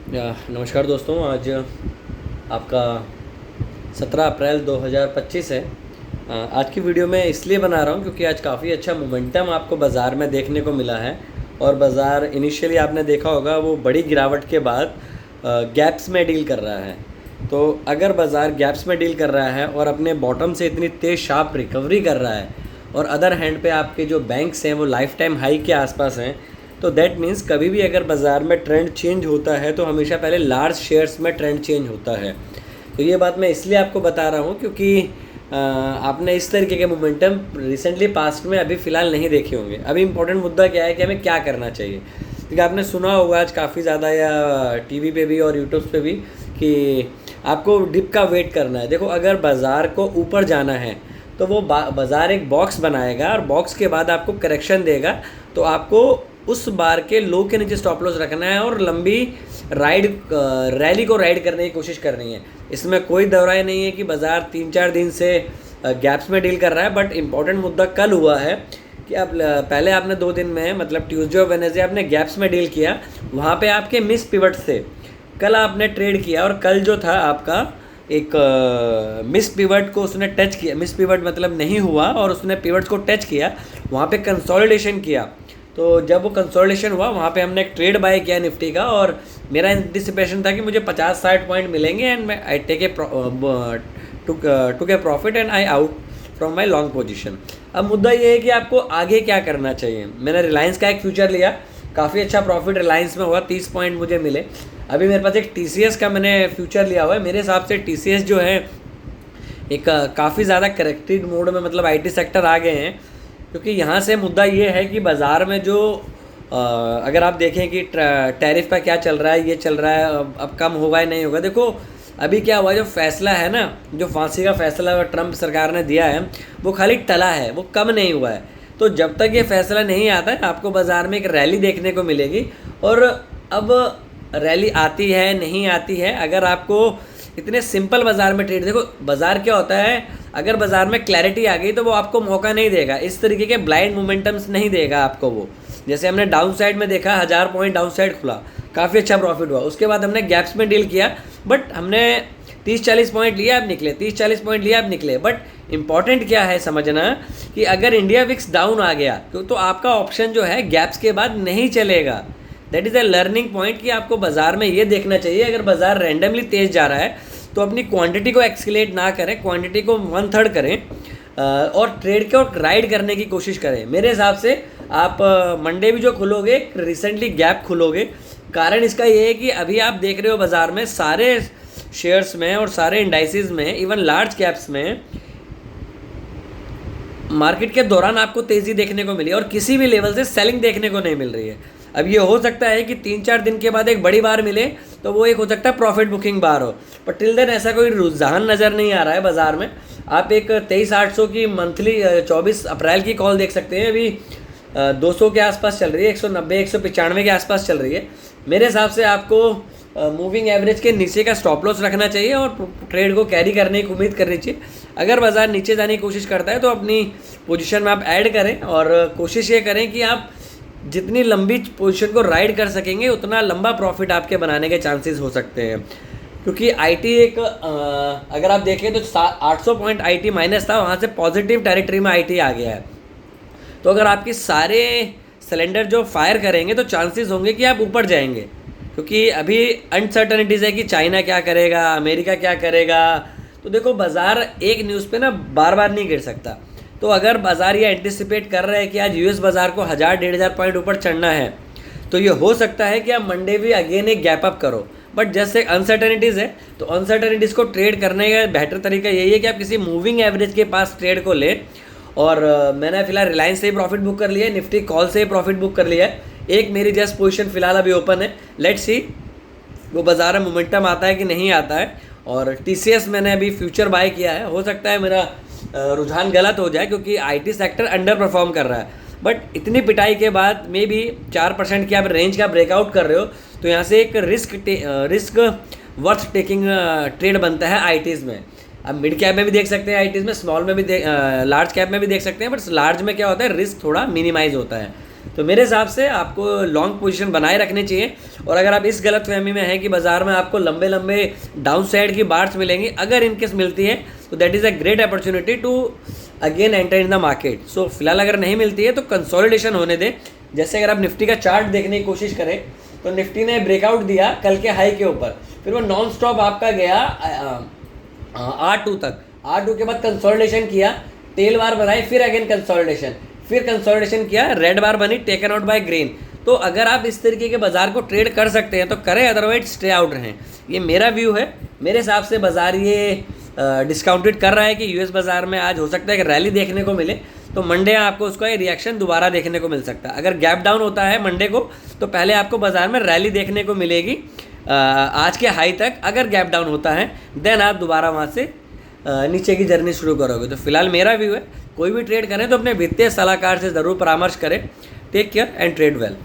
नमस्कार दोस्तों। आज आपका 17 अप्रैल 2025 है। आज की वीडियो मैं इसलिए बना रहा हूँ क्योंकि आज काफ़ी अच्छा मोमेंटम आपको बाज़ार में देखने को मिला है। और बाज़ार इनिशियली आपने देखा होगा वो बड़ी गिरावट के बाद गैप्स में डील कर रहा है। तो अगर बाज़ार गैप्स में डील कर रहा है और अपने बॉटम से इतनी तेज़ शार्प रिकवरी कर रहा है और अदर हैंड पे आपके जो बैंक्स हैं वो लाइफ टाइम हाई के आसपास हैं, तो दैट मीन्स कभी भी अगर बाज़ार में ट्रेंड चेंज होता है तो हमेशा पहले लार्ज शेयर्स में ट्रेंड चेंज होता है। तो ये बात मैं इसलिए आपको बता रहा हूँ क्योंकि आपने इस तरीके के मोमेंटम रिसेंटली पास्ट में अभी फ़िलहाल नहीं देखे होंगे। अभी इंपॉर्टेंट मुद्दा क्या है कि हमें क्या करना चाहिए, क्योंकि आपने सुना होगा आज काफ़ी ज़्यादा या टीवी पे भी और यूट्यूब पे भी कि आपको डिप का वेट करना है। देखो, अगर बाज़ार को ऊपर जाना है तो वो बाज़ार एक बॉक्स बनाएगा और बॉक्स के बाद आपको करेक्शन देगा। तो आपको उस बार के लो के नीचे स्टॉप लॉस रखना है और लंबी रैली को राइड करने की कोशिश करनी है। इसमें कोई दौराय नहीं है कि बाज़ार 3-4 दिन से गैप्स में डील कर रहा है। बट इम्पॉर्टेंट मुद्दा कल हुआ है कि आप पहले आपने 2 दिन में मतलब ट्यूसडे और वेडनेसडे आपने गैप्स में डील किया, वहाँ पे आपके मिस पिवट थे। कल आपने ट्रेड किया और कल जो था आपका एक मिस पिवट को उसने टच किया। मिस पिवट मतलब नहीं हुआ और उसने पिवट को टच किया, वहाँ पे कंसोलिडेशन किया। तो जब वो कंसोलिडेशन हुआ वहाँ पे हमने एक ट्रेड बाय किया निफ्टी का और मेरा एंटिसिपेशन था कि मुझे 50-60 पॉइंट मिलेंगे एंड मैं I take a took a profit and I out from my long position. अब मुद्दा ये है कि आपको आगे क्या करना चाहिए। मैंने रिलायंस का एक फ्यूचर लिया, काफ़ी अच्छा प्रॉफिट रिलायंस में हुआ, 30 पॉइंट मुझे मिले। अभी मेरे पास एक TCS का मैंने फ्यूचर लिया हुआ है। मेरे हिसाब से TCS जो है एक काफ़ी ज़्यादा करेक्टेड मोड में, मतलब IT सेक्टर आ गए हैं। क्योंकि यहाँ से मुद्दा ये है कि बाज़ार में जो अगर आप देखें कि टैरिफ का क्या चल रहा है, ये चल रहा है, अब कम होगा या नहीं होगा। देखो अभी क्या हुआ, जो फैसला है ना, जो फांसी का फैसला ट्रंप सरकार ने दिया है वो खाली टला है, वो कम नहीं हुआ है। तो जब तक ये फैसला नहीं आता है आपको बाज़ार में एक रैली देखने को मिलेगी। और अब रैली आती है नहीं आती है, अगर आपको इतने सिंपल बाज़ार में ट्रेड, देखो बाज़ार क्या होता है, अगर बाज़ार में क्लैरिटी आ गई तो वो आपको मौका नहीं देगा, इस तरीके के ब्लाइंड मोमेंटम्स नहीं देगा आपको वो। जैसे हमने डाउन साइड में देखा 1000 पॉइंट डाउन साइड खुला, काफ़ी अच्छा प्रॉफिट हुआ, उसके बाद हमने गैप्स में डील किया, बट हमने 30-40 पॉइंट लिया अब निकले, 30-40 पॉइंट लिया अब निकले। बट इंपॉर्टेंट क्या है समझना कि अगर इंडिया विक्स डाउन आ गया तो आपका ऑप्शन जो है गैप्स के बाद नहीं चलेगा। That is a learning point कि आपको बाज़ार में ये देखना चाहिए, अगर बाज़ार रैंडमली तेज़ जा रहा है तो अपनी क्वांटिटी को एक्सकेलेट ना करें, क्वांटिटी को 1/3 करें और ट्रेड को राइड करने की कोशिश करें। मेरे हिसाब से आप मंडे भी जो खुलोगे रिसेंटली गैप खुलोगे। कारण इसका ये है कि अभी आप देख रहे हो बाज़ार में सारे शेयर्स में और सारे इंडाइसिस में, इवन लार्ज कैप्स में मार्केट के दौरान आपको तेज़ी देखने को मिली और किसी भी लेवल से सेलिंग देखने को नहीं मिल रही है। अब ये हो सकता है कि 3-4 दिन के बाद एक बड़ी बार मिले तो वो एक हो सकता है प्रॉफिट बुकिंग बार हो, पर टिल देन ऐसा कोई रुझान नज़र नहीं आ रहा है बाज़ार में। आप एक 23,800 की मंथली 24 अप्रैल की कॉल देख सकते हैं, अभी 200 के आसपास चल रही है, 190-195 के आसपास चल रही है। मेरे हिसाब से आपको मूविंग एवरेज के नीचे का स्टॉप लॉस रखना चाहिए और ट्रेड को कैरी करने की उम्मीद करनी चाहिए। अगर बाज़ार नीचे जाने की कोशिश करता है तो अपनी पोजीशन में आप ऐड करें और कोशिश ये करें कि आप जितनी लंबी पोजीशन को राइड कर सकेंगे उतना लंबा प्रॉफिट आपके बनाने के चांसेस हो सकते हैं। क्योंकि IT एक अगर आप देखें तो 800 पॉइंट IT माइनस था, वहाँ से पॉजिटिव टेरिटरी में IT आ गया है। तो अगर आपके सारे सिलेंडर जो फायर करेंगे तो चांसेस होंगे कि आप ऊपर जाएंगे, क्योंकि अभी अनसर्टनिटीज़ है कि चाइना क्या करेगा, अमेरिका क्या करेगा। तो देखो बाज़ार एक न्यूज़ पे ना बार बार नहीं गिर सकता। तो अगर बाज़ार ये एंटिसिपेट कर रहा है कि आज US बाज़ार को 1000-1500 पॉइंट ऊपर चढ़ना है तो ये हो सकता है कि आप मंडे भी अगेन एक गैप अप करो। बट जैसे अनसर्टनिटीज़ है तो अनसर्टनिटीज़ को ट्रेड करने का बेहतर तरीका यही है कि आप किसी मूविंग एवरेज के पास ट्रेड को लें। और मैंने फिलहाल रिलायंस से ही प्रॉफिट बुक कर लिया है, निफ्टी कॉल से ही प्रॉफिट बुक कर लिया है। एक मेरी जस्ट पोजीशन फिलहाल अभी ओपन है, लेट्स सी वो बाज़ार में मोमेंटम आता है कि नहीं आता है। और TCS मैंने अभी फ्यूचर बाय किया है, हो सकता है मेरा रुझान गलत हो जाए क्योंकि IT सेक्टर अंडर परफॉर्म कर रहा है। बट इतनी पिटाई के बाद मे भी 4% की आप रेंज का ब्रेकआउट कर रहे हो तो यहाँ से एक रिस्क वर्थ टेकिंग ट्रेड बनता है ITs में। अब मिड कैप में भी देख सकते हैं ITs में, स्मॉल में भी लार्ज कैप में भी देख सकते हैं, बट लार्ज में क्या होता है रिस्क थोड़ा मिनिमाइज होता है। तो मेरे हिसाब से आपको लॉन्ग पोजीशन बनाए रखनी चाहिए। और अगर आप इस गलतफहमी में हैं कि बाज़ार में आपको लंबे लंबे डाउन साइड की बार्स मिलेंगी, अगर इनकेस मिलती है तो that is a great opportunity to again enter in the market. So फिलहाल अगर नहीं मिलती है तो कंसोलिडेशन होने दें। जैसे अगर आप निफ्टी का चार्ट देखने की कोशिश करें तो निफ्टी ने ब्रेकआउट दिया कल के हाई के ऊपर, फिर वो नॉन स्टॉप आपका गया R2 तक, R2 के बाद कंसोलिडेशन किया, टेल बार बनाई, फिर अगेन कंसोलिडेशन, फिर कंसोलिडेशन किया, रेड बार बनी, टेकन आउट बाय ग्रेन। तो अगर आप इस तरीके के बाजार को ट्रेड कर सकते हैं तो करें, अदरवाइज स्टे आउट रहें। ये मेरा व्यू है। मेरे हिसाब से बाजार ये डिस्काउंटेड कर रहा है कि यूएस बाजार में आज हो सकता है कि रैली देखने को मिले, तो मंडे आपको उसका ये रिएक्शन दोबारा देखने को मिल सकता है। अगर गैप डाउन होता है मंडे को तो पहले आपको बाजार में रैली देखने को मिलेगी आज के हाई तक। अगर गैप डाउन होता है देन आप दोबारा वहाँ से नीचे की जर्नी शुरू करोगे। तो फिलहाल मेरा व्यू है, कोई भी ट्रेड करें तो अपने वित्तीय सलाहकार से ज़रूर परामर्श करें। Take care and trade well.